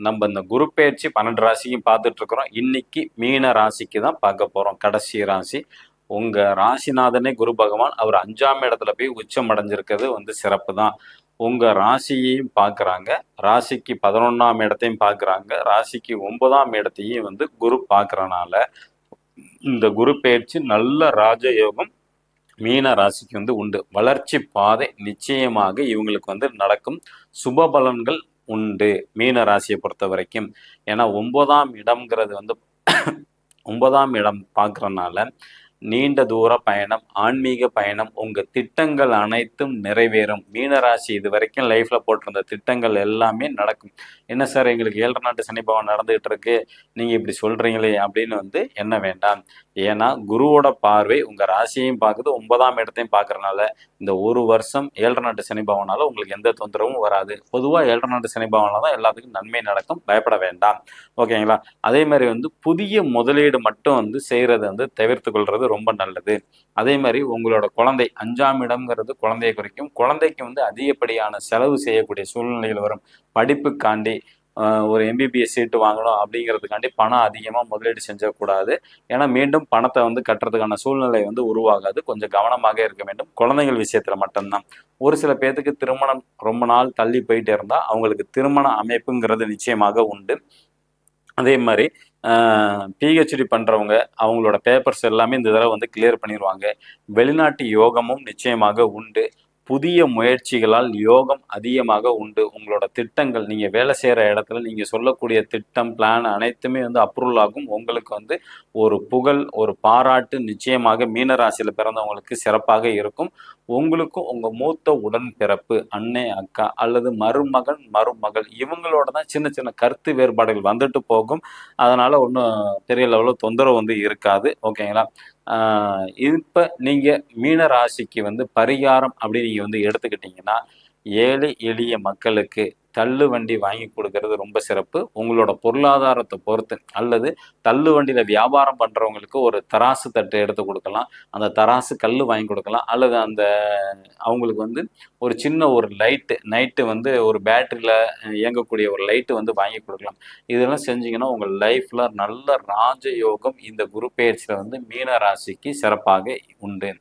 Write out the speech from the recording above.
நம்ம இந்த குரு பயிற்சி 12 ராசிக்கும் பார்த்துட்டு இருக்கிறோம். இன்னைக்கு மீன ராசிக்கு தான் பார்க்க போறோம். கடைசி ராசி. உங்க ராசிநாதனே குரு பகவான் அவர் 5ஆம் இடத்துல போய் உச்சம் அடைஞ்சிருக்கிறது வந்து சிறப்பு தான். உங்க ராசியையும் பார்க்குறாங்க, ராசிக்கு 11ஆம் இடத்தையும் பார்க்குறாங்க, ராசிக்கு 9ஆம் இடத்தையும் வந்து குரு பார்க்கறனால இந்த குரு பயிற்சி நல்ல ராஜயோகம் மீன ராசிக்கு வந்து உண்டு. வளர்ச்சி பாதை நிச்சயமாக இவங்களுக்கு வந்து நடக்கும். சுப பலன்கள் உண்டு மீன ராசியை பொறுத்த வரைக்கும். ஏன்னா 9ஆம் இடம்ங்கிறது வந்து 9ஆம் இடம் பார்க்கறனால நீண்ட தூர பயணம், ஆன்மீக பயணம், உங்க திட்டங்கள் அனைத்தும் நிறைவேறும். மீனராசி இது வரைக்கும் லைஃப்ல போட்டிருந்த திட்டங்கள் எல்லாமே நடக்கும். என்ன சார் எங்களுக்கு 7 நாட்டு சனி பகவான் நடந்துகிட்டு இருக்கு, நீங்க இப்படி சொல்றீங்களே அப்படின்னு வந்து என்ன வேண்டாம். ஏன்னா குருவோட பார்வை உங்க ராசியையும் பார்க்குது, 9ஆம் இடத்தையும் பார்க்கறனால இந்த ஒரு வருஷம் 7 நாட்டு சனி பகவானால உங்களுக்கு எந்த தொந்தரவும் வராது. பொதுவாக 7 நாட்டு சனி பகவானால தான் எல்லாத்துக்கும் நன்மை நடக்கும், பயப்பட வேண்டாம். ஓகேங்களா? அதே மாதிரி வந்து புதிய முதலீடு மட்டும் வந்து செய்யறது வந்து தவிர்த்து கொள்றது ரொம்ப நல்லது. அதே மாதிரி உங்களோட குழந்தை 5ஆம் இடம்ங்கிறது குழந்தையை குறிக்கும். குழந்தைக்கு வந்து அதிகப்படியான செலவு செய்யக்கூடிய சூழ்நிலைகள் வரும். படிப்புக்காண்டி ஒரு எம்பிபிஎஸ் சீட்டு வாங்கணும் அப்படிங்கிறதுக்காண்டி பணம் அதிகமாக முதலீடு செஞ்சக்கூடாது. ஏன்னா மீண்டும் பணத்தை வந்து கட்டுறதுக்கான சூழ்நிலை வந்து உருவாகாது. கொஞ்சம் கவனமாக இருக்க வேண்டும். குழந்தைகள் விஷயத்தில் மட்டும்தான். ஒரு சில பேர்த்துக்கு திருமணம் ரொம்ப நாள் தள்ளி போயிட்டே இருந்தால் அவங்களுக்கு திருமண அமைப்புங்கிறது நிச்சயமாக உண்டு. அதே மாதிரி பிஹெச்டி பண்ணுறவங்க அவங்களோட பேப்பர்ஸ் எல்லாமே இந்த தடவை வந்து கிளியர் பண்ணிடுவாங்க. வெளிநாட்டு யோகமும் நிச்சயமாக உண்டு. புதிய முயற்சிகளால் யோகம் அதிகமாக உண்டு. உங்களோட திட்டங்கள் நீங்கள் வேலை செய்கிற இடத்துல நீங்கள் சொல்லக்கூடிய திட்டம், பிளான் அனைத்துமே வந்து அப்ரூவல் ஆகும். உங்களுக்கு வந்து ஒரு புகழ், ஒரு பாராட்டு நிச்சயமாக மீனராசியில் பிறந்தவங்களுக்கு சிறப்பாக இருக்கும். உங்களுக்கும் உங்கள் மூத்த உடன்பிறப்பு, அன்னை, அக்கா அல்லது மருமகன், மருமகள் இவங்களோட தான் சின்ன சின்ன கருத்து வேறுபாடுகள் வந்துட்டு போகும். அதனால் ஒன்றும் பெரிய லெவலில் தொந்தரவு வந்து இருக்காது. ஓகேங்களா? இப்போ நீங்கள் மீன ராசிக்கு வந்து பரிகாரம் அப்படி நீங்கள் வந்து எடுத்துக்கிட்டிங்கன்னா, ஏழை எளிய மக்களுக்கு தள்ளு வண்டி வாங்கி கொடுக்கறது ரொம்ப சிறப்பு. உங்களோட பொருளாதாரத்தை பொறுத்து அல்லது தள்ளு வண்டியில் வியாபாரம் பண்ணுறவங்களுக்கு ஒரு தராசு தட்டு எடுத்து கொடுக்கலாம். அந்த தராசு கல் வாங்கி கொடுக்கலாம். அல்லது அந்த அவங்களுக்கு வந்து ஒரு சின்ன ஒரு நைட்டு வந்து ஒரு பேட்டரியில் இயங்கக்கூடிய ஒரு லைட்டு வந்து வாங்கி கொடுக்கலாம். இதெல்லாம் செஞ்சீங்கன்னா உங்கள் லைஃப்பில் நல்ல ராஜயோகம் இந்த குரு பெயர்ச்சியில் வந்து மீன ராசிக்கு சிறப்பாக உண்டு.